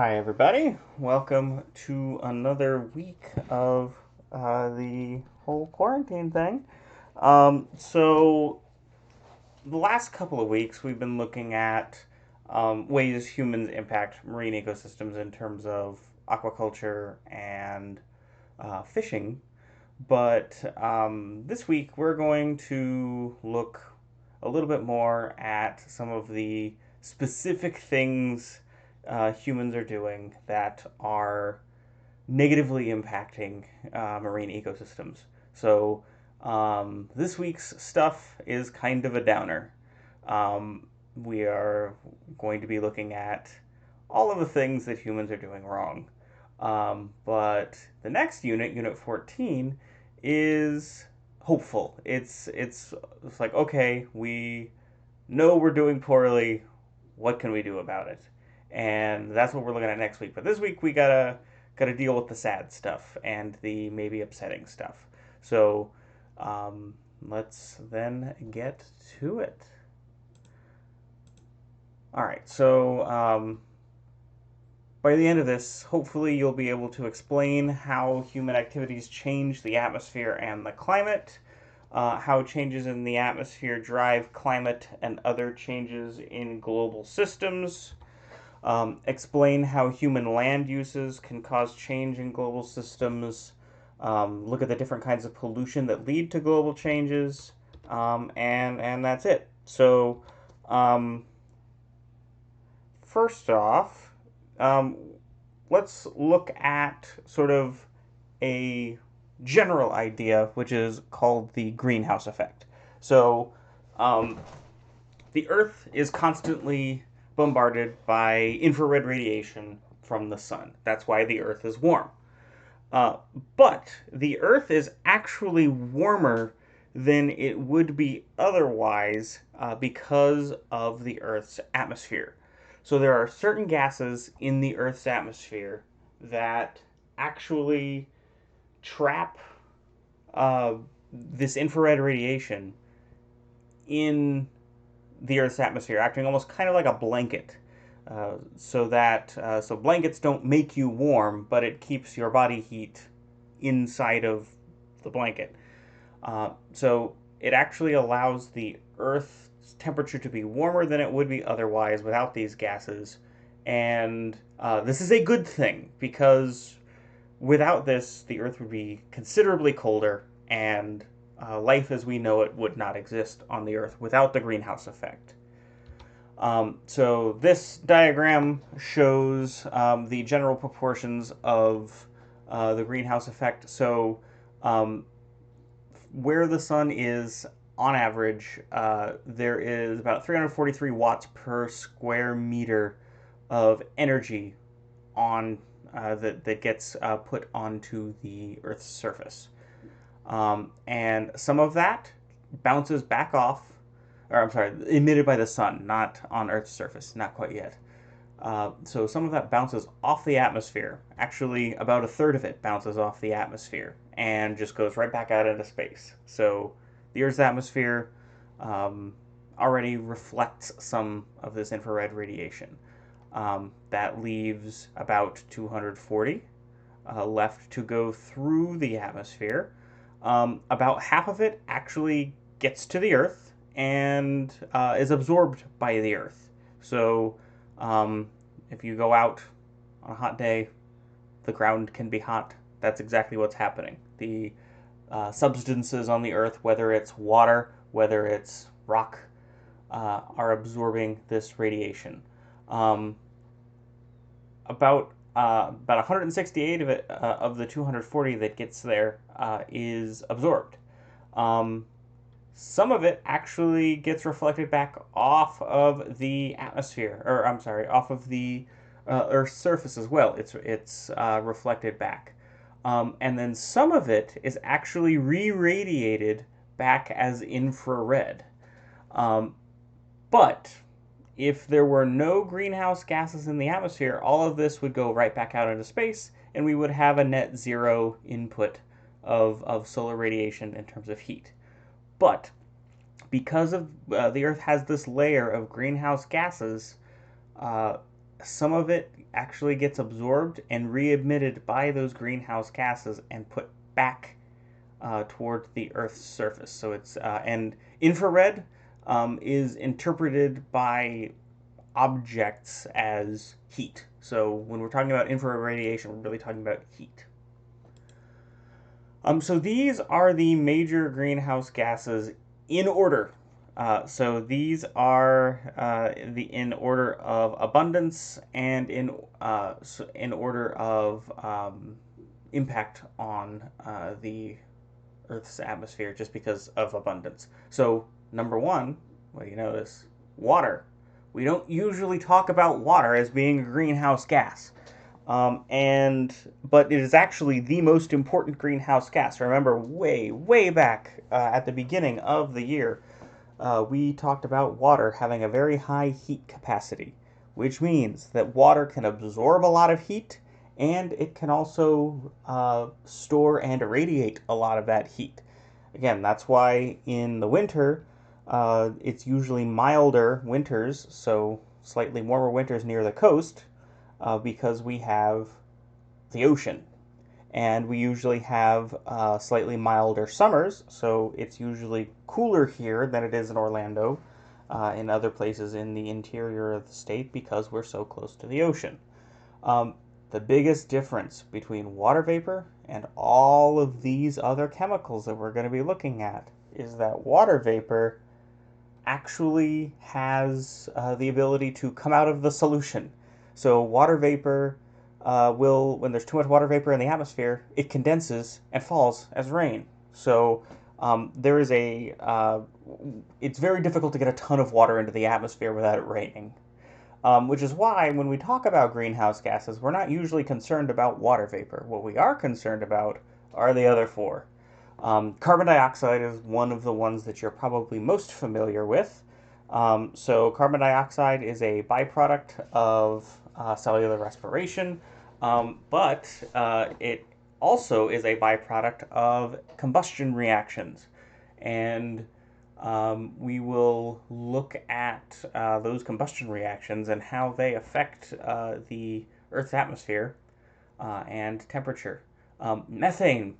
Hi, everybody. Welcome to another week of the whole quarantine thing. So, the last couple of weeks, we've been looking at ways humans impact marine ecosystems in terms of aquaculture and fishing. But this week, we're going to look a little bit more at some of the specific things humans are doing that are negatively impacting marine ecosystems. So, this week's stuff is kind of a downer. We are going to be looking at all of the things that humans are doing wrong. But the next unit, Unit 14, is hopeful. It's like, okay, we know we're doing poorly. What can we do about it? And that's what we're looking at next week. But this week we gotta deal with the sad stuff and the maybe upsetting stuff. So let's then get to it. All right. So by the end of this, hopefully you'll be able to explain how human activities change the atmosphere and the climate, how changes in the atmosphere drive climate and other changes in global systems, explain how human land uses can cause change in global systems, look at the different kinds of pollution that lead to global changes, and that's it. So, um, first off, um, let's look at sort of a general idea, which is called the greenhouse effect. So, um, the Earth is constantly bombarded by infrared radiation from the sun. That's why the Earth is warm. Uh, but the Earth is actually warmer than it would be otherwise because of the Earth's atmosphere. So there are certain gases in the Earth's atmosphere that actually trap uh, this infrared radiation in the Earth's atmosphere, acting almost kind of like a blanket. So blankets don't make you warm, but it keeps your body heat inside of the blanket. So it actually allows the Earth's temperature to be warmer than it would be otherwise without these gases. And this is a good thing because without this, the Earth would be considerably colder, and life as we know it would not exist on the Earth without the greenhouse effect. So this diagram shows the general proportions of the greenhouse effect. So um, where the sun is on average, there is about 343 watts per square meter of energy on that gets put onto the Earth's surface, and some of that bounces back off, or I'm sorry, emitted by the sun, not on Earth's surface, not quite yet. So some of that bounces off the atmosphere. Actually, about a third of it bounces off the atmosphere and just goes right back out into space. So the Earth's atmosphere um, already reflects some of this infrared radiation. That leaves about 240 left to go through the atmosphere. About half of it actually gets to the Earth and is absorbed by the Earth. So um, if you go out on a hot day, the ground can be hot. That's exactly what's happening. The substances on the Earth, whether it's water, whether it's rock, are absorbing this radiation. Um, about 168 of it of the 240 that gets there is absorbed. Um, some of it actually gets reflected back off of the atmosphere, or I'm sorry, off of the Earth's surface as well. It's reflected back, and then some of it is actually re-radiated back as infrared. Um, but if there were no greenhouse gases in the atmosphere, all of this would go right back out into space, and we would have a net zero input of solar radiation in terms of heat. But because of the Earth has this layer of greenhouse gases, uh, some of it actually gets absorbed and re-emitted by those greenhouse gases and put back toward the Earth's surface. So it's and infrared is interpreted by objects as heat. So when we're talking about infrared radiation, we're really talking about heat. So these are the major greenhouse gases in order. So these are in order of abundance and in order of impact on the Earth's atmosphere, just because of abundance. So number one, well, you notice water. We don't usually talk about water as being a greenhouse gas. But it is actually the most important greenhouse gas. Remember, way back at the beginning of the year, we talked about water having a very high heat capacity, which means that water can absorb a lot of heat and it can also store and irradiate a lot of that heat. Again, that's why in the winter, it's usually milder winters, so slightly warmer winters near the coast, because we have the ocean. And we usually have slightly milder summers, so it's usually cooler here than it is in Orlando, in other places in the interior of the state, because we're so close to the ocean. The biggest difference between water vapor and all of these other chemicals that we're going to be looking at is that water vapor actually has the ability to come out of the solution. So water vapor when there's too much water vapor in the atmosphere, it condenses and falls as rain. So there is it's very difficult to get a ton of water into the atmosphere without it raining. Which is why when we talk about greenhouse gases, we're not usually concerned about water vapor. What we are concerned about are the other four. Carbon dioxide is one of the ones that you're probably most familiar with. So carbon dioxide is a byproduct of cellular respiration, but it also is a byproduct of combustion reactions. And we will look at those combustion reactions and how they affect the Earth's atmosphere and temperature. Methane,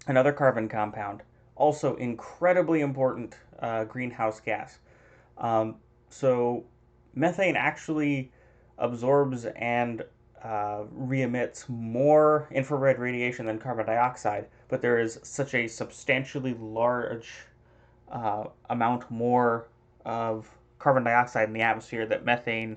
another carbon compound, also incredibly important greenhouse gas. So methane actually absorbs and re-emits more infrared radiation than carbon dioxide, but there is such a substantially large amount more of carbon dioxide in the atmosphere that methane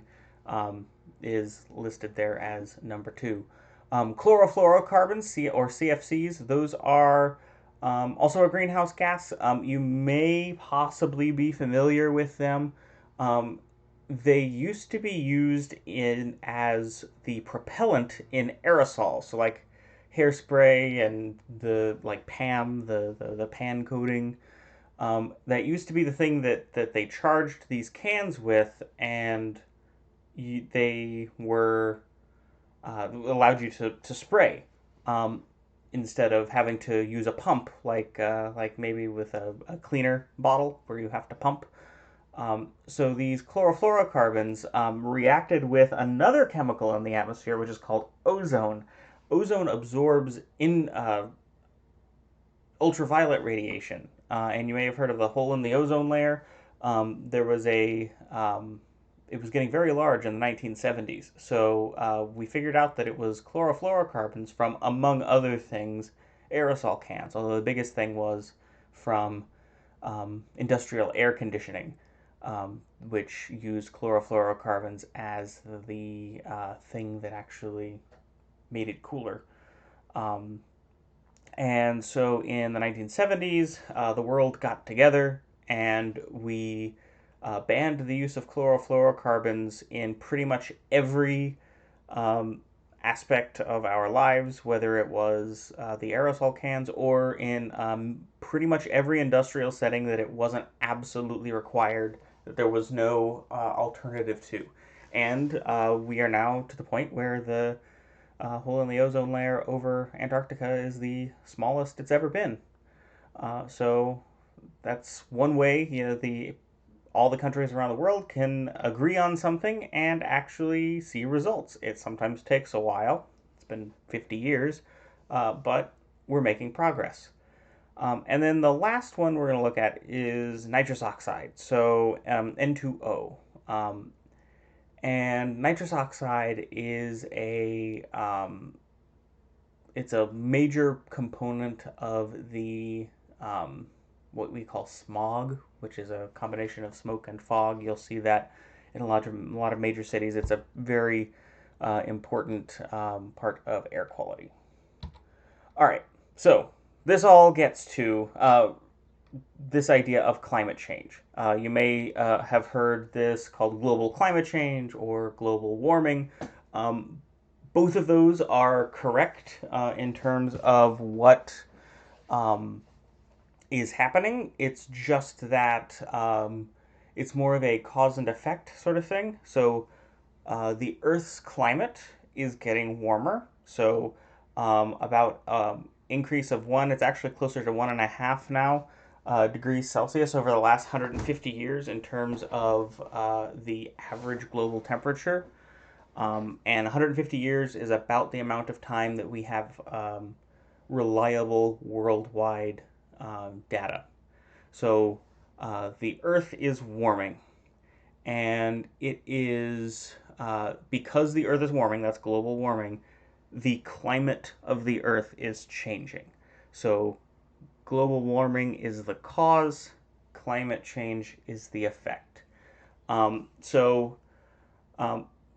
is listed there as number two. Chlorofluorocarbons, or CFCs, those are also a greenhouse gas. You may possibly be familiar with them. They used to be used as the propellant in aerosols, so like hairspray and the PAM, the pan coating. That used to be the thing that they charged these cans with, and they were allowed you to spray instead of having to use a pump, like maybe with a cleaner bottle where you have to pump. So these chlorofluorocarbons reacted with another chemical in the atmosphere, which is called ozone. Ozone absorbs in ultraviolet radiation, and you may have heard of the hole in the ozone layer. There was it was getting very large in the 1970s, so we figured out that it was chlorofluorocarbons from, among other things, aerosol cans, although the biggest thing was from industrial air conditioning, which used chlorofluorocarbons as the thing that actually made it cooler. And so in the 1970s, the world got together and we banned the use of chlorofluorocarbons in pretty much every aspect of our lives, whether it was the aerosol cans or in pretty much every industrial setting that it wasn't absolutely required, that there was no alternative to. And we are now to the point where the hole in the ozone layer over Antarctica is the smallest it's ever been. So that's one way, all the countries around the world can agree on something and actually see results. It sometimes takes a while. It's been 50 years, but we're making progress. And then the last one we're going to look at is nitrous oxide, so N2O. And nitrous oxide is it's a major component of the what we call smog, which is a combination of smoke and fog. You'll see that in a lot of major cities. It's a very important part of air quality. All right, so this all gets to this idea of climate change. You may have heard this called global climate change or global warming. Both of those are correct in terms of what is happening. It's just that it's more of a cause and effect sort of thing. So the Earth's climate is getting warmer. So about increase of one, it's actually closer to 1.5 now degrees Celsius over the last 150 years in terms of the average global temperature. And 150 years is about the amount of time that we have reliable worldwide data. So the Earth is warming, and it is because the Earth is warming, that's global warming, the climate of the Earth is changing. So global warming is the cause, climate change is the effect. So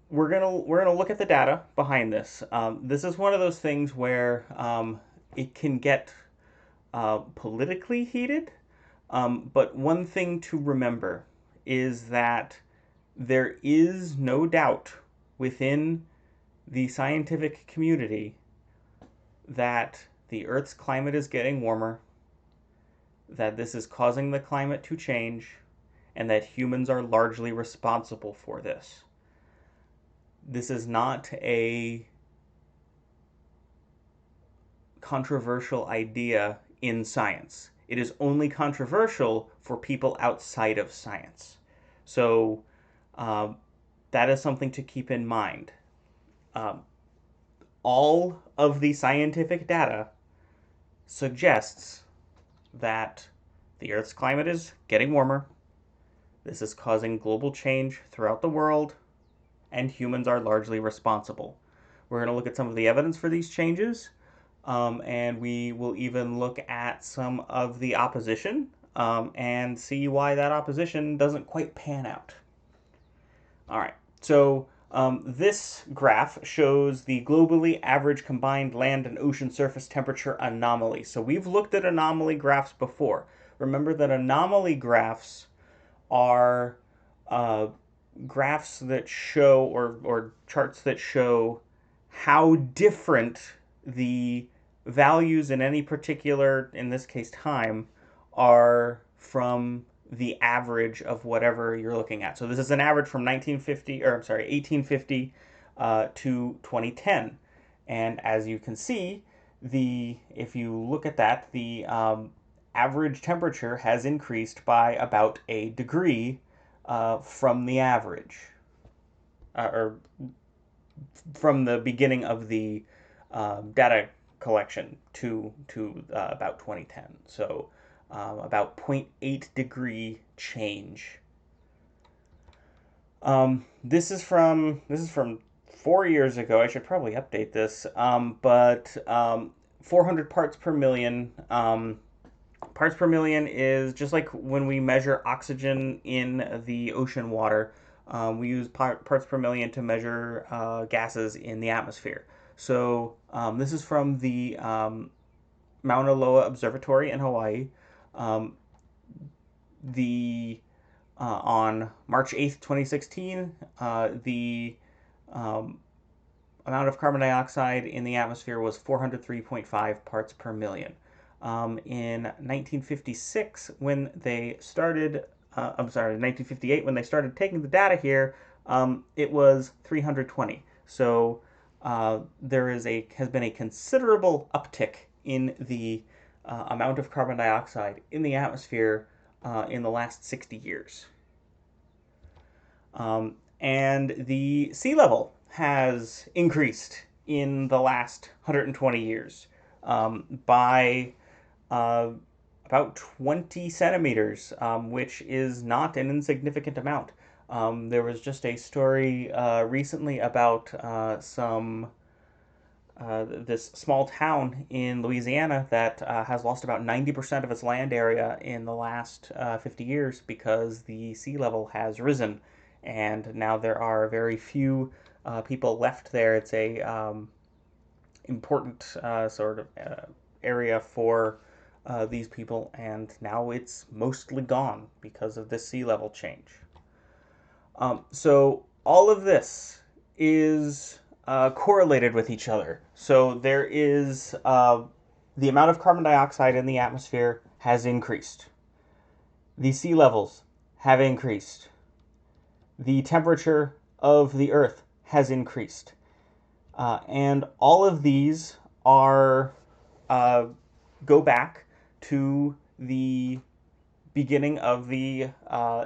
we're gonna look at the data behind this. This is one of those things where it can get politically heated, but one thing to remember is that there is no doubt within the scientific community that the Earth's climate is getting warmer, that this is causing the climate to change, and that humans are largely responsible for this. This is not a controversial idea in science. It is only controversial for people outside of science. So that is something to keep in mind. All of the scientific data suggests that the Earth's climate is getting warmer. This is causing global change throughout the world, and humans are largely responsible. We're going to look at some of the evidence for these changes, and we will even look at some of the opposition and see why that opposition doesn't quite pan out. All right, so this graph shows the globally average combined land and ocean surface temperature anomaly. So we've looked at anomaly graphs before. Remember that anomaly graphs are graphs that show, or charts that show how different the values in any particular, in this case time, are from the average of whatever you're looking at. So this is an average from 1850 to 2010. And as you can see, if you look at that, the average temperature has increased by about a degree from the average, or from the beginning of the data collection to about 2010. So about 0.8 degree change. This is from 4 years ago. I should probably update this, but 400 parts per million. Parts per million is just like when we measure oxygen in the ocean water. We use parts per million to measure gases in the atmosphere. So this is from the Mauna Loa Observatory in Hawaii. On March 8th, 2016, the amount of carbon dioxide in the atmosphere was 403.5 parts per million. In 1956, when they started, 1958, when they started taking the data here, it was 320. So there has been a considerable uptick in the amount of carbon dioxide in the atmosphere in the last 60 years. And the sea level has increased in the last 120 years by uh, about 20 centimeters, which is not an insignificant amount. There was just a story recently about this small town in Louisiana that has lost about 90% of its land area in the last 50 years because the sea level has risen. And now there are very few people left there. It's a important area for these people, and now it's mostly gone because of this sea level change. So all of this is correlated with each other. So there is the amount of carbon dioxide in the atmosphere has increased. The sea levels have increased. The temperature of the Earth has increased. And all of these are uh, go back to the beginning of the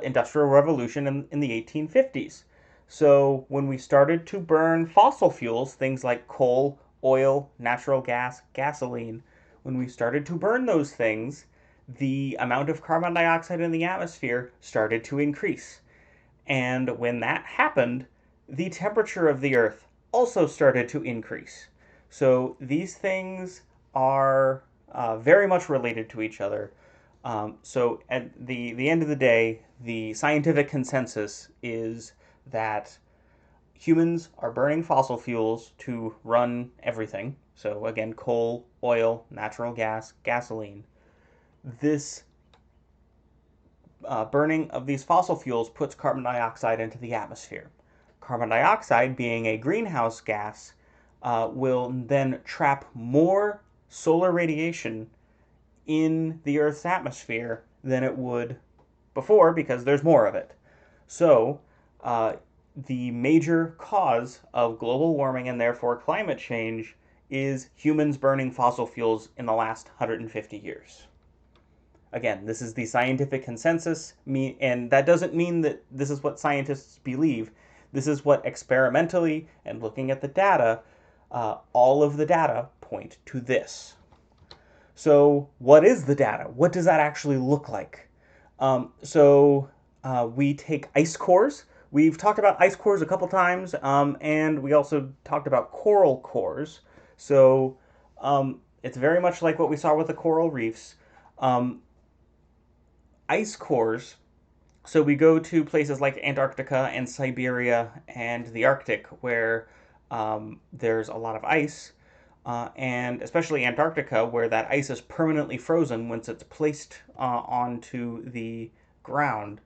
Industrial Revolution in the 1850s. So when we started to burn fossil fuels, things like coal, oil, natural gas, gasoline, when we started to burn those things, the amount of carbon dioxide in the atmosphere started to increase. And when that happened, the temperature of the Earth also started to increase. So these things are very much related to each other. So at the end of the day, the scientific consensus is that humans are burning fossil fuels to run everything. So again, coal, oil, natural gas, gasoline. This burning of these fossil fuels puts carbon dioxide into the atmosphere. Carbon dioxide, being a greenhouse gas, will then trap more solar radiation in the Earth's atmosphere than it would before because there's more of it. So, the major cause of global warming and therefore climate change is humans burning fossil fuels in the last 150 years. Again, this is the scientific consensus, and that doesn't mean that this is what scientists believe. This is what experimentally and looking at the data, all of the data point to this. So, what is the data? What does that actually look like? We take ice cores. We've talked about ice cores a couple times, and we also talked about coral cores. So, it's very much like what we saw with the coral reefs. Ice cores. So we go to places like Antarctica and Siberia and the Arctic where there's a lot of ice, and especially Antarctica where that ice is permanently frozen once it's placed onto the ground.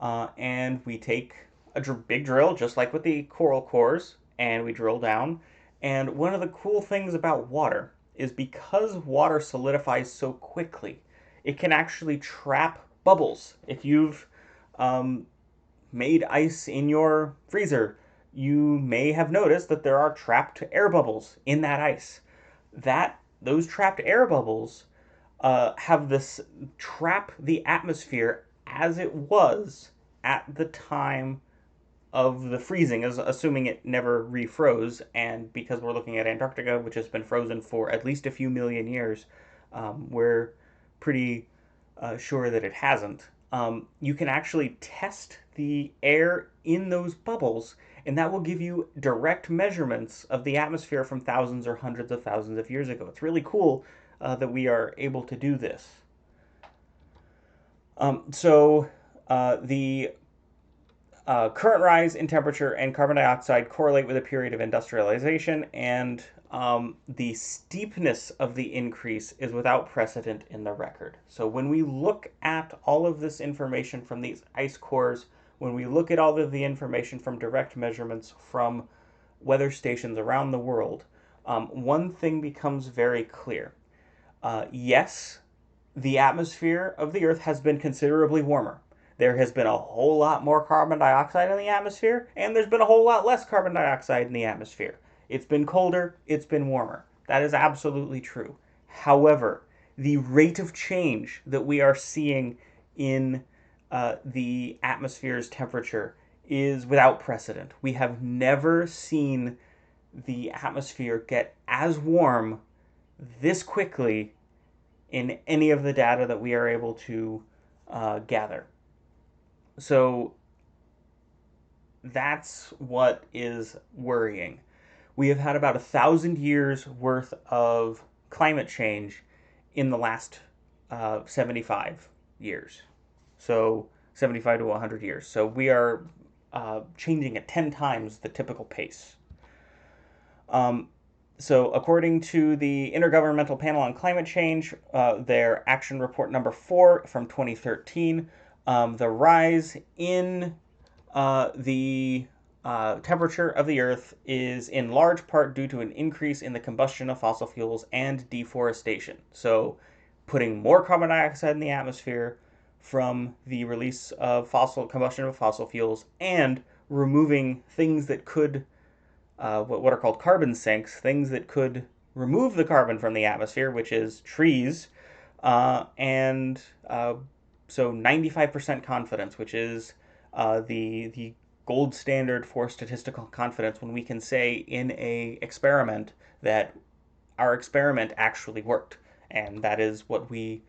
And we take a big drill, just like with the coral cores, and we drill down. And one of the cool things about water is because water solidifies so quickly, it can actually trap bubbles. If you've um, made ice in your freezer, you may have noticed that there are trapped air bubbles in that ice. Those trapped air bubbles have this trap the atmosphere as it was at the time of the freezing, as assuming it never refroze. And because we're looking at Antarctica, which has been frozen for at least a few million years, we're pretty sure that it hasn't. You can actually test the air in those bubbles, and that will give you direct measurements of the atmosphere from thousands or hundreds of thousands of years ago. It's really cool that we are able to do this. The current rise in temperature and carbon dioxide correlate with a period of industrialization, and the steepness of the increase is without precedent in the record. So when we look at all of this information from these ice cores, when we look at all of the information from direct measurements from weather stations around the world, one thing becomes very clear. Yes, the atmosphere of the Earth has been considerably warmer. There has been a whole lot more carbon dioxide in the atmosphere, and there's been a whole lot less carbon dioxide in the atmosphere. It's been colder, it's been warmer. That is absolutely true. However, the rate of change that we are seeing in the atmosphere's temperature is without precedent. We have never seen the atmosphere get as warm this quickly in any of the data that we are able to gather. So that's what is worrying. We have had about 1,000 years worth of climate change in the last 75 years. So 75 to 100 years. So we are changing at 10 times the typical pace. Um, so, according to the Intergovernmental Panel on Climate Change, their action report number 4 from 2013, the rise in the temperature of the Earth is in large part due to an increase in the combustion of fossil fuels and deforestation. So, putting more carbon dioxide in the atmosphere from the release of combustion of fossil fuels and removing things that could what are called carbon sinks, things that could remove the carbon from the atmosphere, which is trees, and so 95% confidence, which is the gold standard for statistical confidence when we can say in a experiment that our experiment actually worked, and uh, that is what we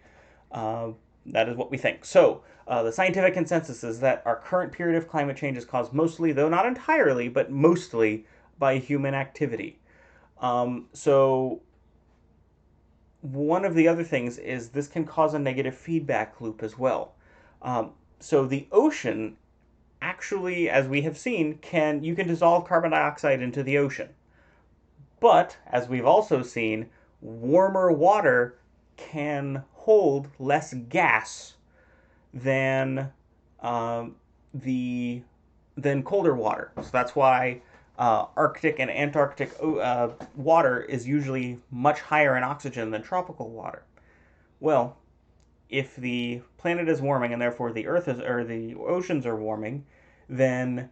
think. So the scientific consensus is that our current period of climate change is caused mostly, though not entirely, but mostly by human activity. So one of the other things is this can cause a negative feedback loop as well. So the ocean actually, as we have seen, you can dissolve carbon dioxide into the ocean. But as we've also seen, warmer water can hold less gas than the than colder water. So that's why Arctic and Antarctic water is usually much higher in oxygen than tropical water. Well, if the planet is warming and therefore the Earth is or the oceans are warming, then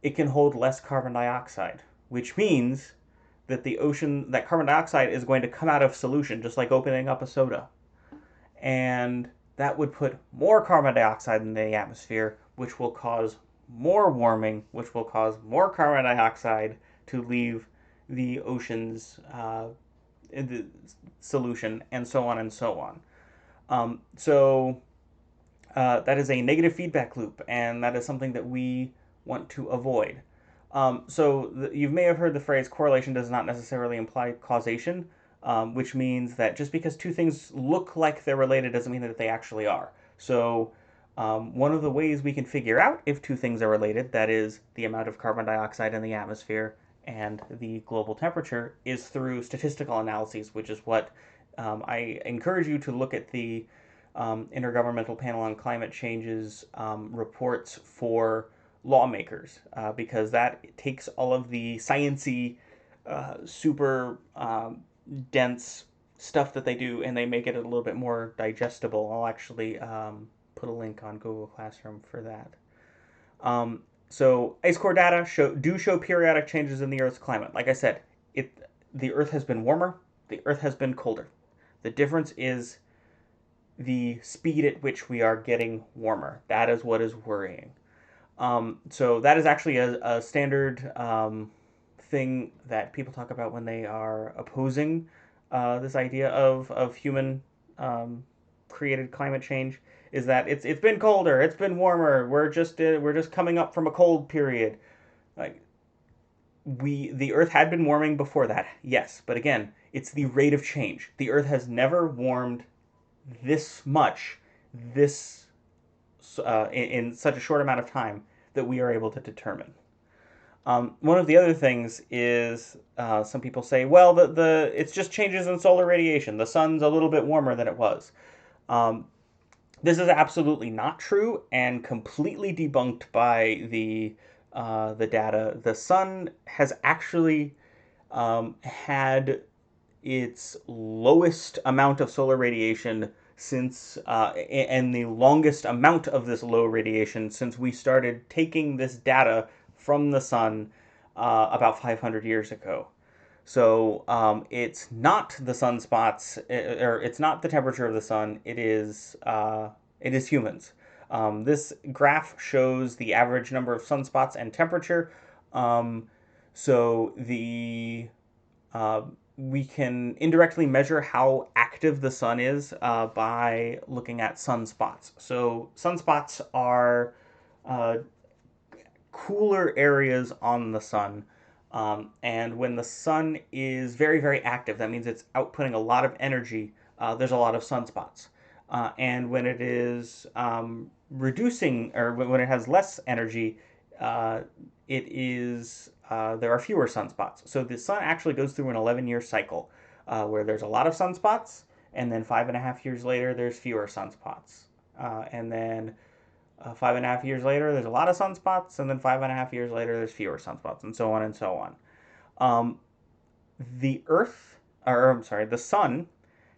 it can hold less carbon dioxide, which means that carbon dioxide is going to come out of solution, just like opening up a soda, and that would put more carbon dioxide in the atmosphere, which will cause more warming, which will cause more carbon dioxide to leave the ocean's in the solution, and so on and so on. That is a negative feedback loop, and that is something that we want to avoid. You may have heard the phrase correlation does not necessarily imply causation, which means that just because two things look like they're related doesn't mean that they actually are. So, one of the ways we can figure out if two things are related, that is, the amount of carbon dioxide in the atmosphere and the global temperature, is through statistical analyses, which is what I encourage you to look at the Intergovernmental Panel on Climate Change's reports for lawmakers, because that takes all of the sciency, super dense stuff that they do, and they make it a little bit more digestible. I'll actually put a link on Google Classroom for that. So ICE core data show periodic changes in the Earth's climate. Like I said, the Earth has been warmer, the Earth has been colder. The difference is the speed at which we are getting warmer. That is what is worrying. So that is actually a standard thing that people talk about when they are opposing this idea of human created climate change. Is that it's been colder, it's been warmer. We're just coming up from a cold period. Like the Earth had been warming before that, yes, but again, it's the rate of change. The Earth has never warmed this much, this in such a short amount of time that we are able to determine. One of the other things is some people say, well, it's just changes in solar radiation. The sun's a little bit warmer than it was. This is absolutely not true and completely debunked by the data. The sun has actually had its lowest amount of solar radiation since and the longest amount of this low radiation since we started taking this data from the sun about 500 years ago. So it's not the sunspots, or it's not the temperature of the sun. It is humans. This graph shows the average number of sunspots and temperature. Um, so uh, we can indirectly measure how active the sun is by looking at sunspots. So sunspots are uh, cooler areas on the sun. And when the sun is very, very active, that means it's outputting a lot of energy. There's a lot of sunspots. And when it is reducing, or when it has less energy, uh, there are fewer sunspots. So the sun actually goes through an 11-year cycle where there's a lot of sunspots, and then 5.5 years later, there's fewer sunspots. And then 5.5 years later, there's a lot of sunspots, and then 5.5 years later, there's fewer sunspots, and so on and so on. Um, the Earth, or I'm sorry, the Sun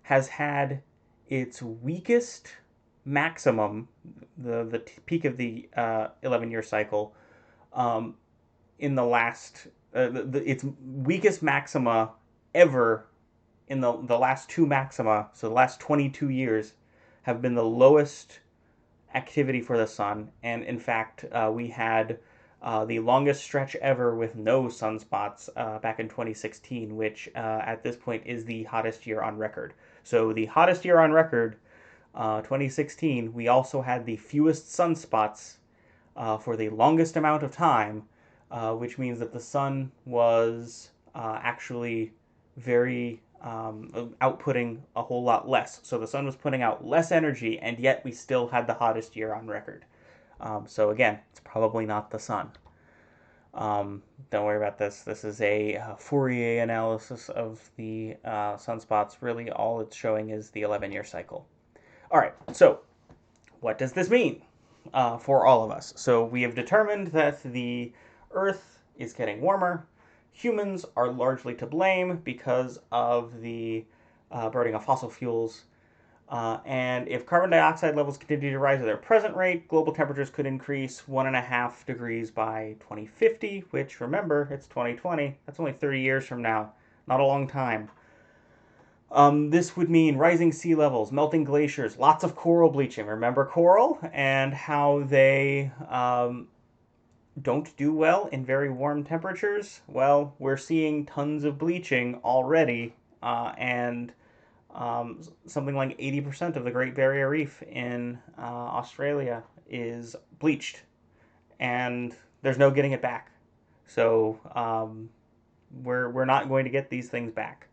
has had its weakest maximum, the peak of the 11-year cycle, um, in the last, its weakest maxima ever in the last two maxima, so the last 22 years, have been the lowest activity for the sun. And in fact, we had the longest stretch ever with no sunspots back in 2016, which at this point is the hottest year on record. So the hottest year on record, 2016, we also had the fewest sunspots for the longest amount of time, which means that the sun was actually very outputting a whole lot less. So the sun was putting out less energy, and yet we still had the hottest year on record. So again, it's probably not the sun. Don't worry about this. This is a Fourier analysis of the sunspots. Really, all it's showing is the 11-year cycle. All right, so what does this mean for all of us? So we have determined that the Earth is getting warmer. Humans are largely to blame because of the burning of fossil fuels. And if carbon dioxide levels continue to rise at their present rate, global temperatures could increase 1.5 degrees by 2050, which, remember, it's 2020. That's only 30 years from now. Not a long time. This would mean rising sea levels, melting glaciers, lots of coral bleaching. Remember coral and how they don't do well in very warm temperatures? Well, we're seeing tons of bleaching already, and something like 80% of the Great Barrier Reef in Australia is bleached, and there's no getting it back. So we're not going to get these things back.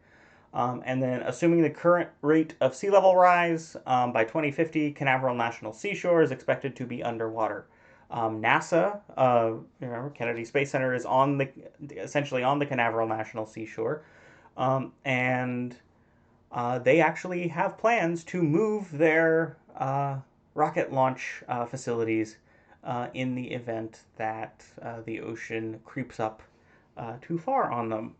And then, assuming the current rate of sea level rise, by 2050, Canaveral National Seashore is expected to be underwater. NASA, remember, Kennedy Space Center is essentially on the Canaveral National Seashore, and they actually have plans to move their rocket launch facilities in the event that the ocean creeps up too far on them.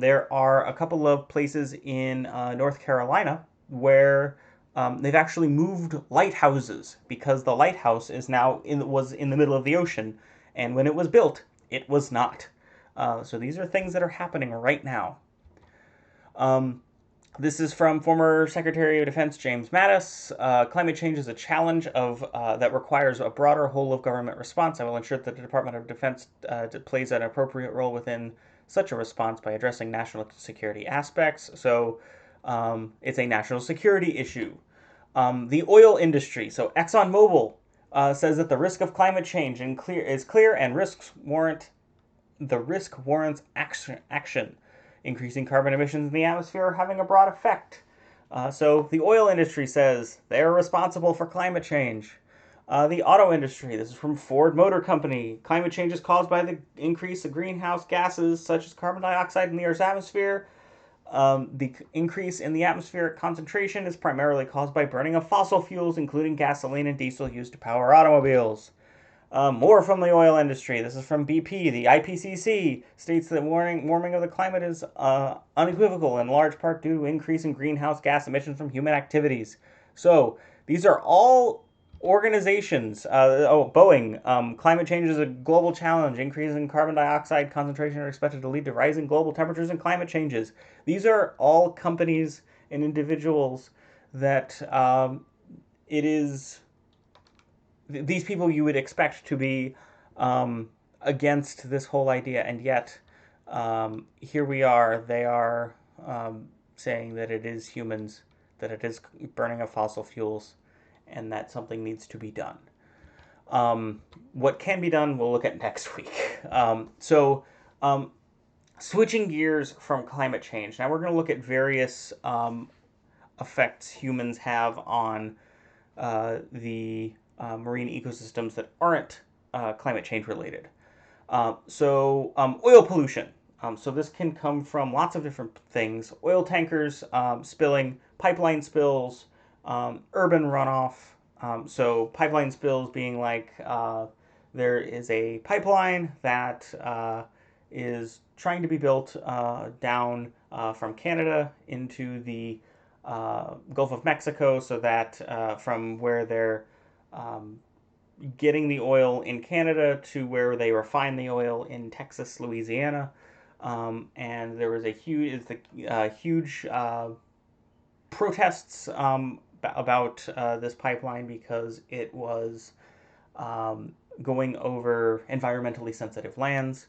There are a couple of places in North Carolina where they've actually moved lighthouses because the lighthouse was in the middle of the ocean, and when it was built, it was not. So these are things that are happening right now. This is from former Secretary of Defense James Mattis. Climate change is a challenge that requires a broader whole of government response. I will ensure that the Department of Defense plays an appropriate role within such a response by addressing national security aspects. So it's a national security issue. The oil industry. So ExxonMobil says that the risk of climate change is clear, and the risk warrants action. Increasing carbon emissions in the atmosphere are having a broad effect. So the oil industry says they're responsible for climate change. The auto industry, this is from Ford Motor Company. Climate change is caused by the increase of greenhouse gases such as carbon dioxide in the Earth's atmosphere. The increase in the atmospheric concentration is primarily caused by burning of fossil fuels, including gasoline and diesel used to power automobiles. More from the oil industry. This is from BP. The IPCC states that warming of the climate is unequivocal, in large part due to increase in greenhouse gas emissions from human activities. So these are all organizations. Boeing. Climate change is a global challenge. Increases in carbon dioxide concentration are expected to lead to rising global temperatures and climate changes. These are all companies and individuals that it is these people you would expect to be against this whole idea, and yet here we are. They are saying that it is humans, that it is burning of fossil fuels, and that something needs to be done. What can be done, we'll look at next week. So, switching gears from climate change, now we're going to look at various effects humans have on the marine ecosystems that aren't climate change related. Oil pollution. So this can come from lots of different things: oil tankers spilling, pipeline spills, urban runoff. So pipeline spills being like there is a pipeline that is trying to be built down from Canada into the Gulf of Mexico, so that from where they're um, getting the oil in Canada to where they refine the oil in Texas, Louisiana. And there was a huge protests about this pipeline because it was going over environmentally sensitive lands.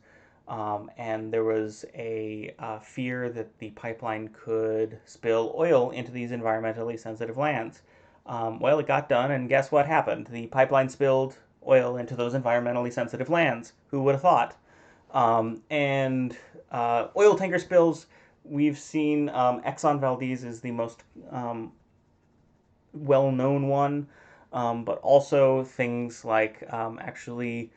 And there was a fear that the pipeline could spill oil into these environmentally sensitive lands. Well, it got done, and guess what happened? The pipeline spilled oil into those environmentally sensitive lands. Who would have thought? And oil tanker spills, we've seen Exxon Valdez is the most well known one, but also things like actually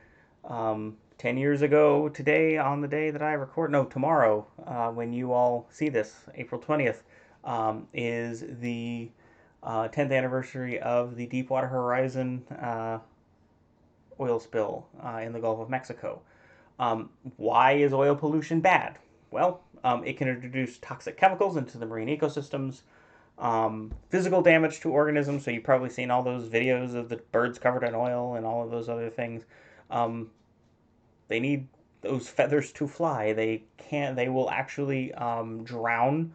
10 years ago today, on the day that I record, no, tomorrow, when you all see this, April 20th, is the 10th anniversary of the Deepwater Horizon oil spill in the Gulf of Mexico. Why is oil pollution bad? Well, it can introduce toxic chemicals into the marine ecosystems, physical damage to organisms. So you've probably seen all those videos of the birds covered in oil and all of those other things. They need those feathers to fly. They can't. They will actually drown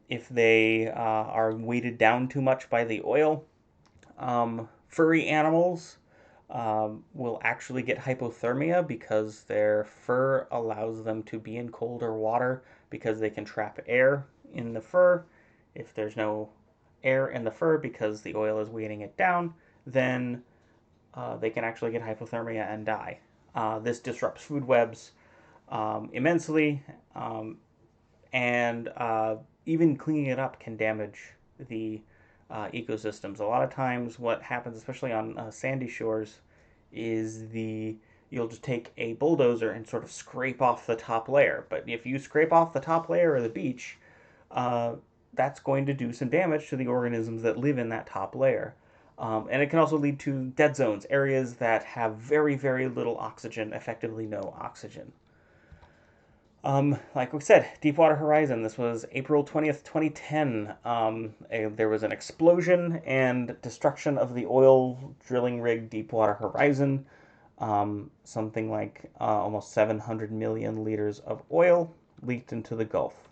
if they are weighted down too much by the oil. Furry animals will actually get hypothermia because their fur allows them to be in colder water because they can trap air in the fur. If there's no air in the fur because the oil is weighting it down, then they can actually get hypothermia and die. This disrupts food webs immensely, and even cleaning it up can damage the ecosystems. A lot of times, what happens, especially on sandy shores, is you'll just take a bulldozer and sort of scrape off the top layer. But if you scrape off the top layer of the beach, uh, that's going to do some damage to the organisms that live in that top layer. And it can also lead to dead zones, areas that have very, very little oxygen, effectively no oxygen. Like we said, Deepwater Horizon, this was April 20th, 2010. There was an explosion and destruction of the oil drilling rig Deepwater Horizon. Something like almost 700 million liters of oil leaked into the Gulf.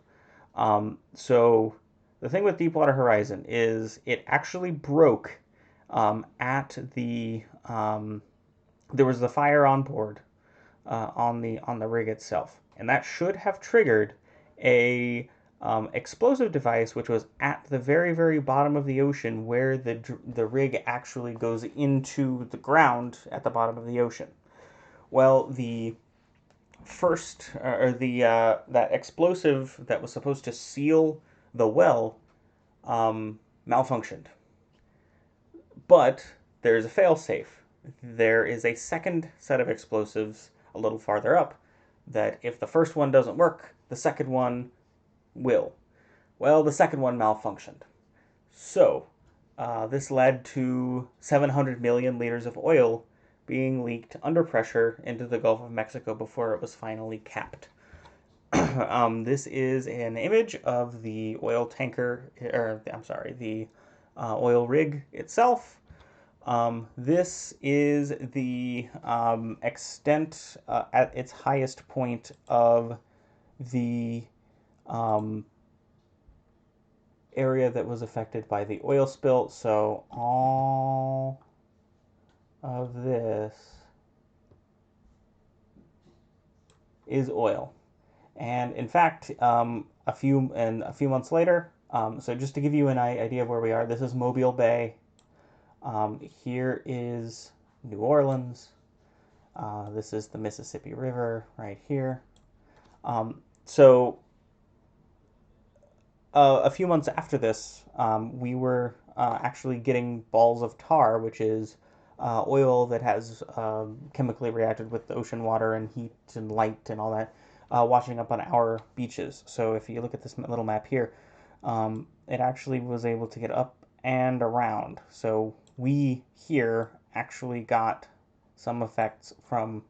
So the thing with Deepwater Horizon is it actually broke at the there was the fire on board on the rig itself, and that should have triggered a explosive device which was at the very very bottom of the ocean where the rig actually goes into the ground at the bottom of the ocean. Well, the first or the that explosive that was supposed to seal the well malfunctioned, but there's a failsafe. There is a second set of explosives a little farther up that if the first one doesn't work, the second one will. Well, the second one malfunctioned. So, this led to 700 million liters of oil being leaked under pressure into the Gulf of Mexico before it was finally capped. This is an image of the oil tanker, or I'm sorry, the oil rig itself. This is the extent at its highest point of the um, area that was affected by the oil spill. So all of this is oil. And in fact, a few months later, so just to give you an idea of where we are, this is Mobile Bay. Here is New Orleans. This is the Mississippi River right here. So a few months after this, we were actually getting balls of tar, which is oil that has chemically reacted with the ocean water and heat and light and all that, washing up on our beaches. So if you look at this little map here, it actually was able to get up and around. So we here actually got some effects from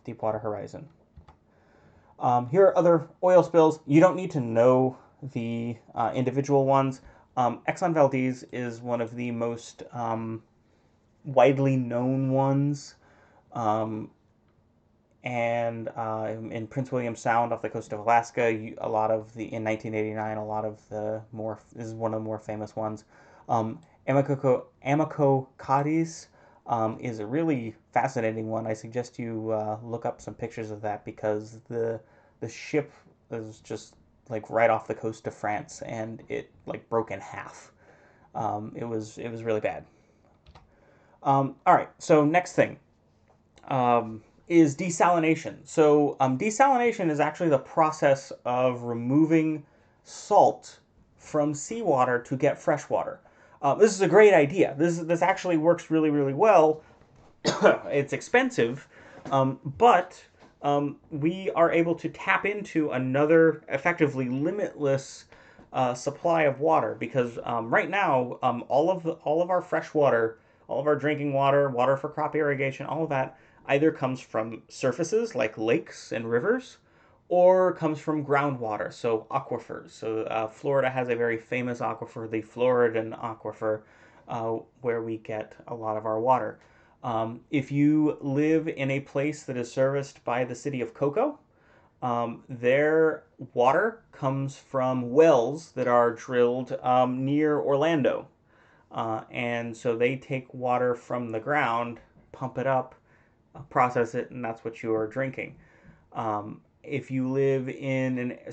Deepwater Horizon. Here are other oil spills. You don't need to know the individual ones. Exxon Valdez is one of the most widely known ones. Um, and in Prince William Sound off the coast of Alaska, a lot of the in 1989, a lot of the more this is one of the more famous ones. Amoco Cadiz is a really fascinating one. I suggest you look up some pictures of that because the ship is just like right off the coast of France and it like broke in half. It was really bad. All right, so next thing. Is desalination. So, desalination is actually the process of removing salt from seawater to get fresh water. This is a great idea. This actually works really, really well. It's expensive, but we are able to tap into another effectively limitless supply of water because right now all of our fresh water, all of our drinking water, water for crop irrigation, all of that either comes from surfaces like lakes and rivers, or comes from groundwater, so aquifers. So Florida has a very famous aquifer, the Floridan aquifer, where we get a lot of our water. If you live in a place that is serviced by the city of Cocoa, their water comes from wells that are drilled near Orlando. And so they take water from the ground, pump it up, process it, and that's what you are drinking. If you live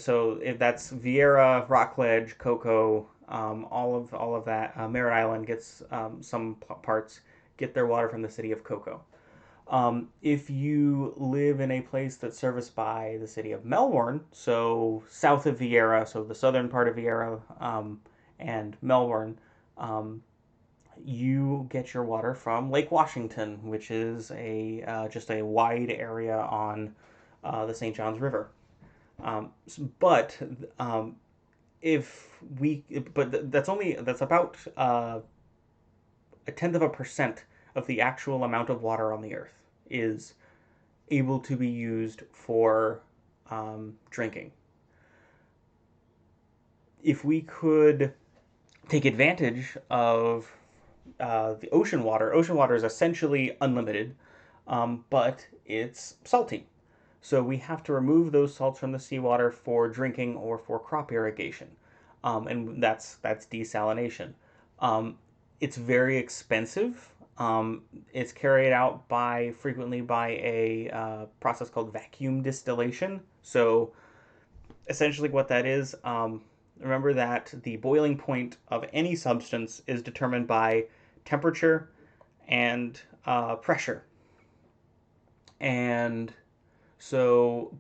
so if that's Vieira, Rockledge, Cocoa, all of that, Merritt Island gets some parts get their water from the city of Cocoa. If you live in a place that's serviced by the city of Melbourne, so south of Vieira, so the southern part of Vieira and Melbourne, you get your water from Lake Washington, which is a just a wide area on the St. Johns River. But if we, but that's about a tenth of a percent of the actual amount of water on the earth is able to be used for drinking. If we could take advantage of the ocean water is essentially unlimited, but it's salty. So we have to remove those salts from the seawater for drinking or for crop irrigation, and that's desalination. It's very expensive. It's carried out frequently by a process called vacuum distillation. So essentially, what that is, remember that the boiling point of any substance is determined by temperature and pressure. And so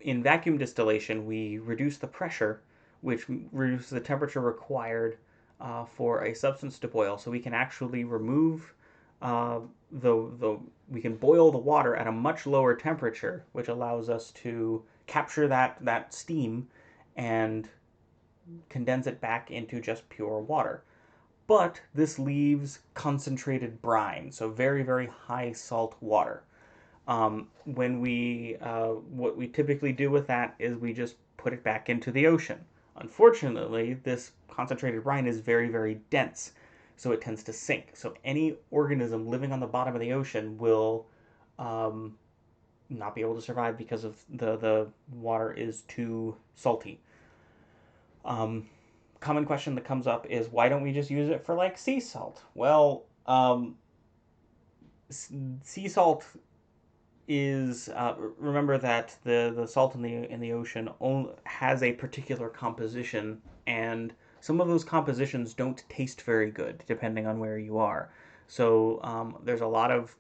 in vacuum distillation, we reduce the pressure, which reduces the temperature required for a substance to boil. So we can actually remove the we can boil the water at a much lower temperature, which allows us to capture that steam and condense it back into just pure water. But this leaves concentrated brine, so very, very high salt water. What we typically do with that is we just put it back into the ocean. Unfortunately, this concentrated brine is very, very dense, so it tends to sink. So any organism living on the bottom of the ocean will not be able to survive because of the water is too salty. Common question that comes up is why don't we just use it for like sea salt? Well, sea salt is remember that the salt in the ocean has a particular composition, and some of those compositions don't taste very good depending on where you are. So there's a lot of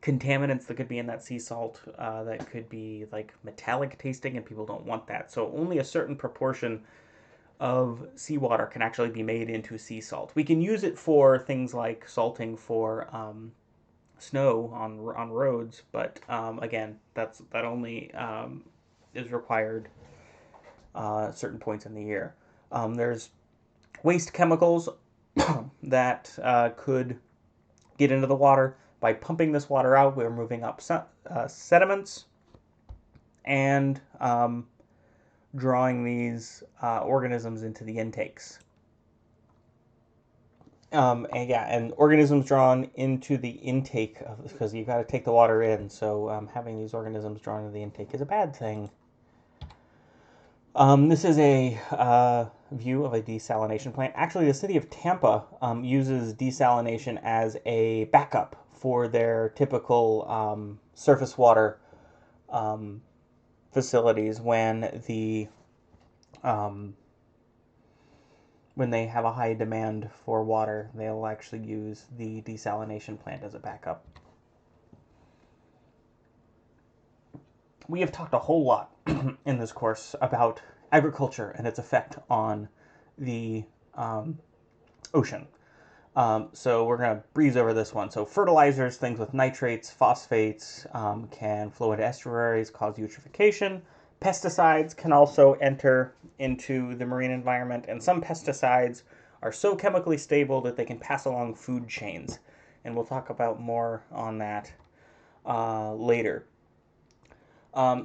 contaminants that could be in that sea salt that could be like metallic tasting, and people don't want that. So only a certain proportion of seawater can actually be made into sea salt. We can use it for things like salting for snow on roads, but again, that only is required certain points in the year. There's waste chemicals that could get into the water. By pumping this water out, we're moving up sediments and drawing these organisms into the intakes. And yeah, and organisms drawn into the intake because you got to take the water in. So having these organisms drawn into the intake is a bad thing. This is a view of a desalination plant. Actually, the city of Tampa uses desalination as a backup for their typical surface water facilities when they have a high demand for water, they'll actually use the desalination plant as a backup. We have talked a whole lot in this course about agriculture and its effect on the ocean. So we're going to breeze over this one. So fertilizers, things with nitrates, phosphates, can flow into estuaries, cause eutrophication. Pesticides can also enter into the marine environment, and some pesticides are so chemically stable that they can pass along food chains. And we'll talk about more on that later.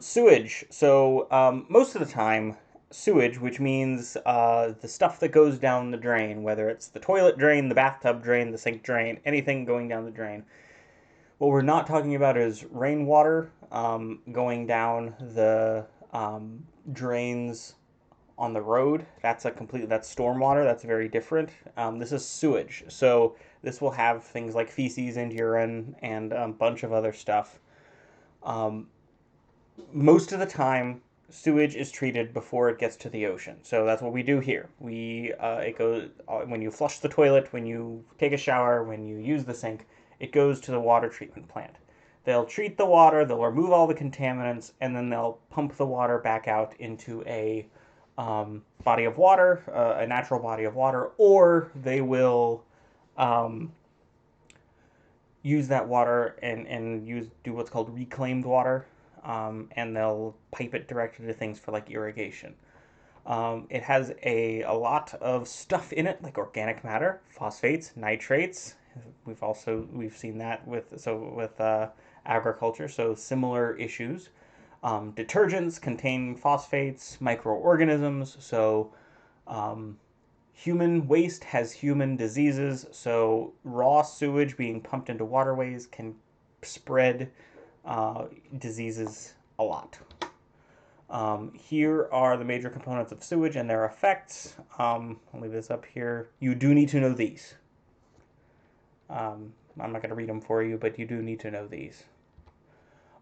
Sewage. So most of the time, sewage, which means the stuff that goes down the drain, whether it's the toilet drain, the bathtub drain, the sink drain, anything going down the drain. What we're not talking about is rainwater going down the drains on the road. That's stormwater. That's very different. This is sewage. So this will have things like feces and urine and a bunch of other stuff. Most of the time, sewage is treated before it gets to the ocean. So that's what we do here. It goes when you flush the toilet, when you take a shower, when you use the sink, it goes to the water treatment plant. They'll treat the water, they'll remove all the contaminants, and then they'll pump the water back out into a body of water, a natural body of water, or they will use that water and do what's called reclaimed water. And they'll pipe it directly to things for like irrigation. It has a lot of stuff in it, like organic matter, phosphates, nitrates. We've seen that with agriculture, so similar issues. Detergents contain phosphates, microorganisms. So human waste has human diseases. So raw sewage being pumped into waterways can spread diseases a lot. Here are the major components of sewage and their effects. I'll leave this up here. You do need to know these. I'm not going to read them for you, but you do need to know these.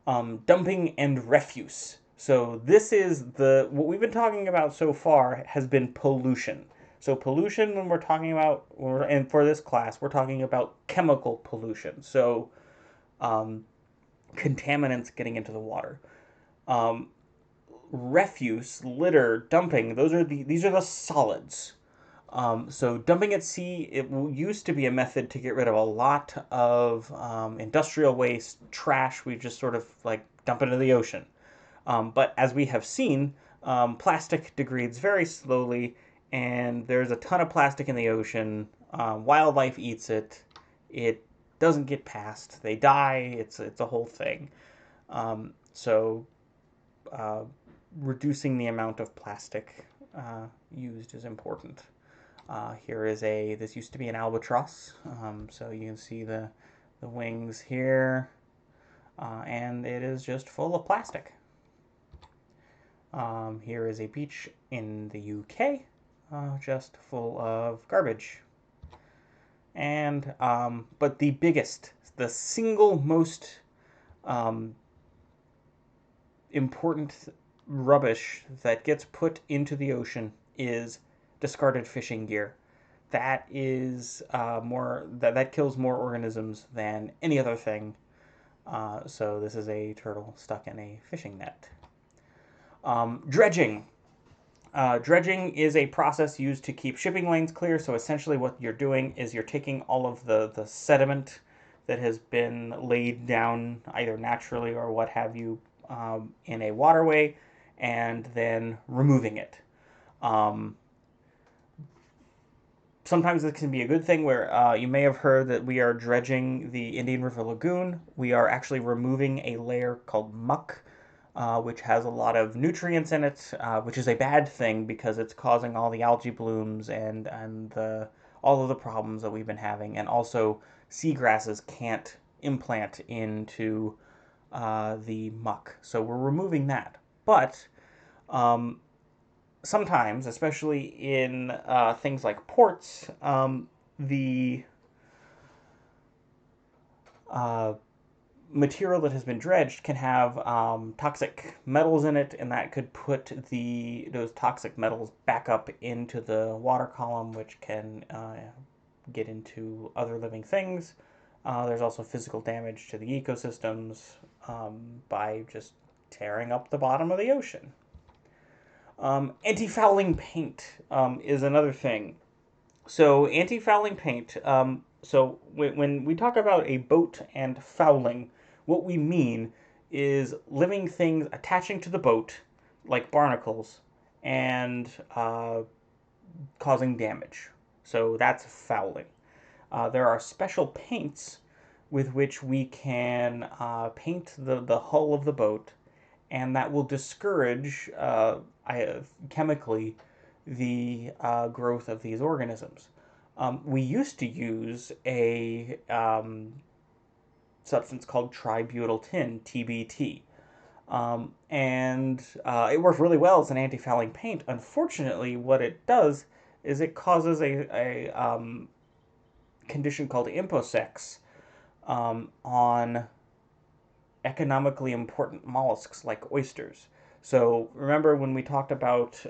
Dumping and refuse. So this is what we've been talking about so far has been pollution. So pollution, when we're talking about, and for this class, we're talking about chemical pollution. So contaminants getting into the water. Refuse, litter, dumping, these are the solids. So dumping at sea, it used to be a method to get rid of a lot of industrial waste, trash. We just sort of like dump it into the ocean. But as we have seen, plastic degrades very slowly, and there's a ton of plastic in the ocean. Wildlife eats it. It doesn't get past. They die. It's a whole thing. So reducing the amount of plastic used is important. This used to be an albatross. So you can see the wings here, and it is just full of plastic. Here is a beach in the UK, just full of garbage. And but the biggest the single most um, important rubbish that gets put into the ocean is discarded fishing gear. That is that kills more organisms than any other thing. So this is a turtle stuck in a fishing net. Dredging. Dredging is a process used to keep shipping lanes clear. So essentially, what you're doing is you're taking all of the sediment that has been laid down either naturally or what have you in a waterway, and then removing it. Um, Sometimes this can be a good thing where you may have heard that we are dredging the Indian River Lagoon. We are actually removing a layer called muck, which has a lot of nutrients in it, which is a bad thing because it's causing all the algae blooms and all of the problems that we've been having. And also, seagrasses can't implant into the muck. So we're removing that. But um, sometimes, especially in things like ports, the uh, material that has been dredged can have toxic metals in it, and that could put those toxic metals back up into the water column, which can get into other living things. There's also physical damage to the ecosystems by just tearing up the bottom of the ocean. Anti-fouling paint is another thing. So anti-fouling paint. So when we talk about a boat and fouling, what we mean is living things attaching to the boat, like barnacles, and causing damage. So that's fouling. There are special paints with which we can paint the hull of the boat, and that will discourage chemically the growth of these organisms. We used to use a substance called tributyl tin, TBT. And it worked really well as an anti-fouling paint. Unfortunately, what it does is it causes a condition called imposex on economically important mollusks like oysters. So remember when we talked about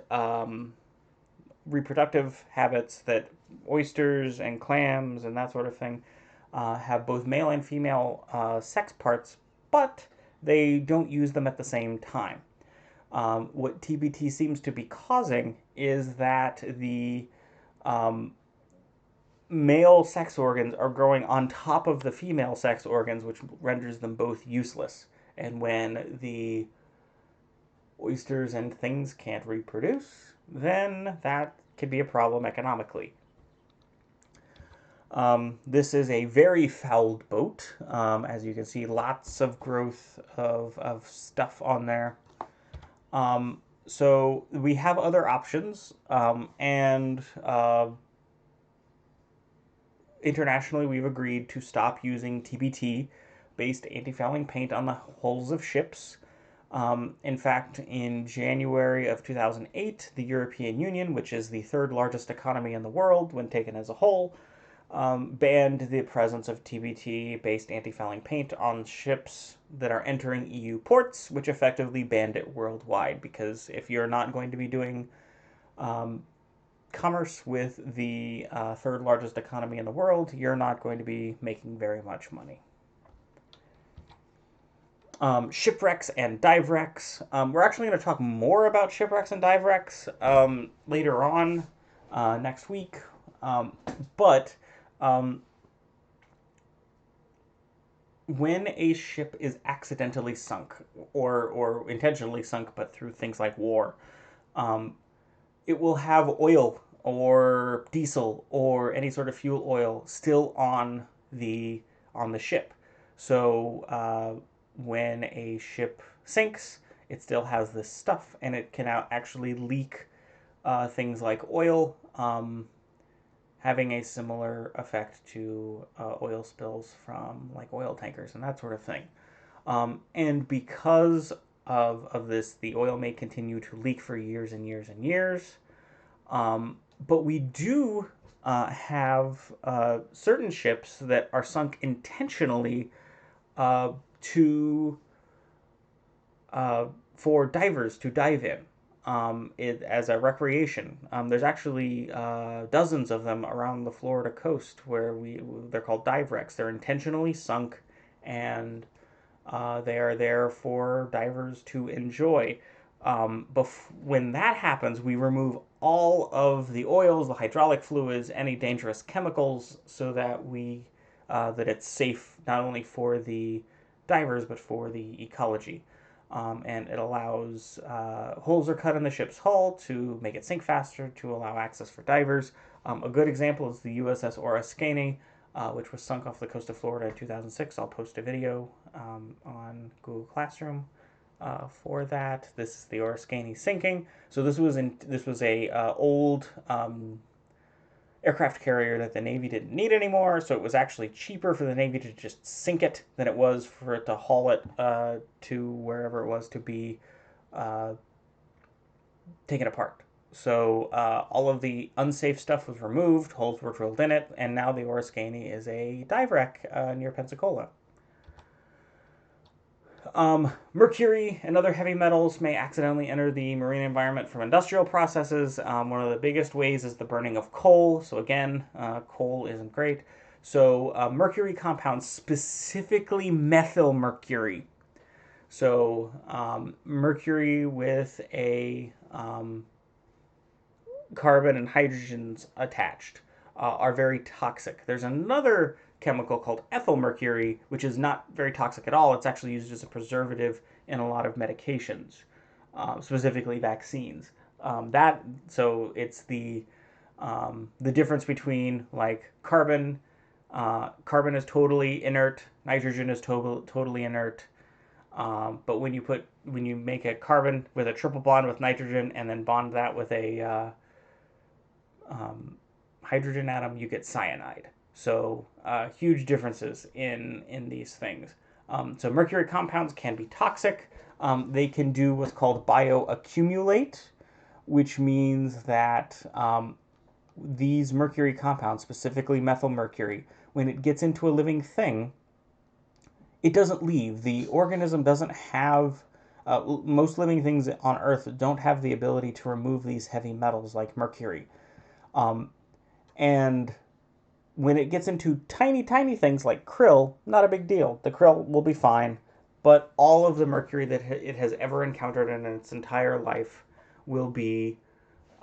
reproductive habits that oysters and clams and that sort of thing have both male and female sex parts, but they don't use them at the same time. What TBT seems to be causing is that the male sex organs are growing on top of the female sex organs, which renders them both useless. And when the oysters and things can't reproduce, then that could be a problem economically. This is a very fouled boat. As you can see, lots of growth of stuff on there. So we have other options, and internationally we've agreed to stop using TBT-based anti-fouling paint on the hulls of ships. In fact, in January of 2008, the European Union, which is the third largest economy in the world when taken as a whole, banned the presence of TBT-based anti-fouling paint on ships that are entering EU ports, which effectively banned it worldwide. Because if you're not going to be doing commerce with the third largest economy in the world, you're not going to be making very much money. Shipwrecks and dive wrecks. We're actually going to talk more about shipwrecks and dive wrecks later on next week. But when a ship is accidentally sunk or intentionally sunk, but through things like war, it will have oil or diesel or any sort of fuel oil still on the ship. So when a ship sinks, it still has this stuff, and it can actually leak things like oil, having a similar effect to oil spills from like oil tankers and that sort of thing. And because of this, the oil may continue to leak for years and years and years. But we do have certain ships that are sunk intentionally uh, to uh, for divers to dive in as a recreation. There's actually dozens of them around the Florida coast where they're called dive wrecks. They're intentionally sunk, and they are there for divers to enjoy. When that happens, we remove all of the oils, the hydraulic fluids, any dangerous chemicals, so that that it's safe not only for the divers but for the ecology. And it allows holes are cut in the ship's hull to make it sink faster to allow access for divers. A good example is the USS Oriskany, which was sunk off the coast of Florida in 2006. I'll post a video on Google Classroom for that. This is the Oriskany sinking. So this was a old aircraft carrier that the Navy didn't need anymore. So it was actually cheaper for the Navy to just sink it than it was for it to haul it to wherever it was to be uh, taken apart. So all of the unsafe stuff was removed, holes were drilled in it, and now the Oriskany is a dive wreck near Pensacola. Mercury and other heavy metals may accidentally enter the marine environment from industrial processes. One of the biggest ways is the burning of coal. So again, coal isn't great. So mercury compounds, specifically methyl mercury. So mercury with a carbon and hydrogens attached are very toxic. There's another chemical called ethyl mercury, which is not very toxic at all. It's actually used as a preservative in a lot of medications, specifically vaccines. So it's the difference between like carbon. Carbon is totally inert. Nitrogen is totally inert. But when you make a carbon with a triple bond with nitrogen and then bond that with a hydrogen atom, you get cyanide. So huge differences in these things. So mercury compounds can be toxic. They can do what's called bioaccumulate, which means that these mercury compounds, specifically methyl mercury, when it gets into a living thing, it doesn't leave. The organism doesn't have, most living things on Earth don't have the ability to remove these heavy metals like mercury. And when it gets into tiny, tiny things like krill, not a big deal. The krill will be fine, but all of the mercury that it has ever encountered in its entire life will be,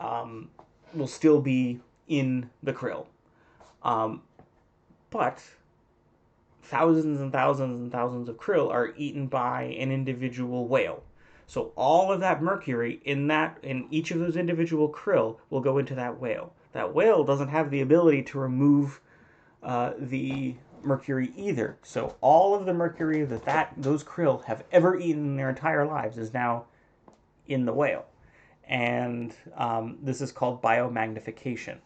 will still be in the krill. But thousands and thousands and thousands of krill are eaten by an individual whale. So all of that mercury in each of those individual krill will go into that whale. That whale doesn't have the ability to remove the mercury either. So all of the mercury that those krill have ever eaten in their entire lives is now in the whale, and this is called biomagnification.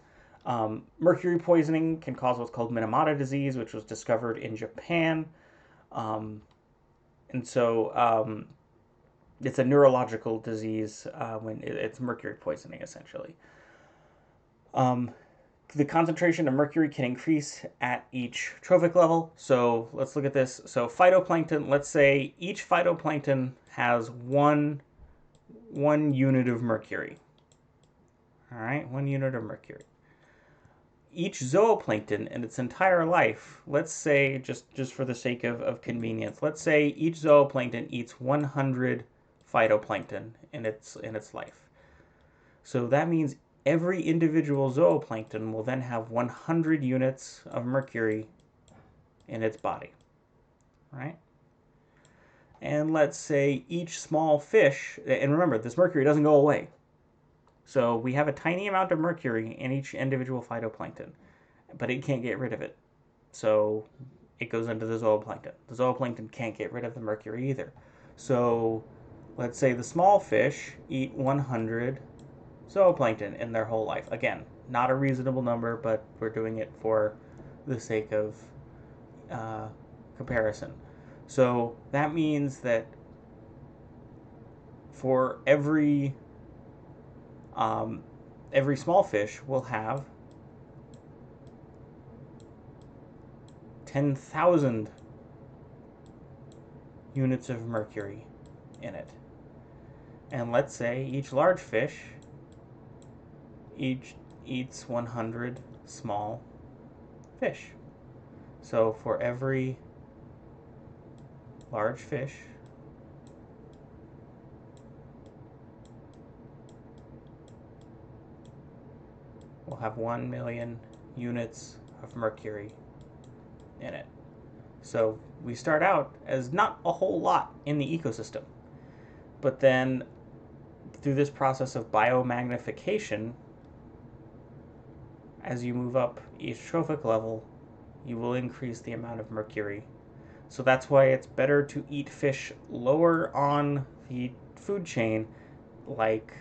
Mercury poisoning can cause what's called Minamata disease, which was discovered in Japan. And so it's a neurological disease when it's mercury poisoning, essentially. The concentration of mercury can increase at each trophic level. So let's look at this. So phytoplankton, let's say each phytoplankton has one unit of mercury. All right, 1 unit of mercury. Each zooplankton in its entire life, let's say, just for the sake of convenience, let's say each zooplankton eats 100 phytoplankton in its life. So that means every individual zooplankton will then have 100 units of mercury in its body, right? And let's say each small fish, and remember, this mercury doesn't go away. So we have a tiny amount of mercury in each individual phytoplankton, but it can't get rid of it. So it goes into the zooplankton. The zooplankton can't get rid of the mercury either. So let's say the small fish eat 100 zooplankton in their whole life. Again, not a reasonable number, but we're doing it for the sake of comparison. So that means that for every small fish will have 10,000 units of mercury in it. And let's say each large fish eats 100 small fish. So for every large fish, we'll have 1 million units of mercury in it. So we start out as not a whole lot in the ecosystem. But then through this process of biomagnification, as you move up each trophic level, you will increase the amount of mercury. So that's why it's better to eat fish lower on the food chain, like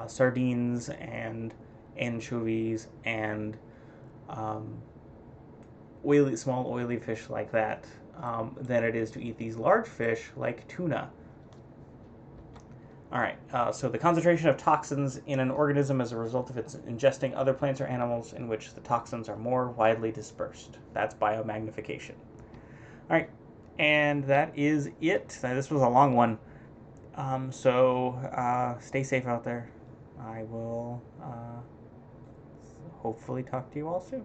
sardines and anchovies and small oily fish like that, than it is to eat these large fish like tuna. All right, so the concentration of toxins in an organism as a result of its ingesting other plants or animals in which the toxins are more widely dispersed. That's biomagnification. All right, and that is it. This was a long one. So stay safe out there. I will hopefully talk to you all soon.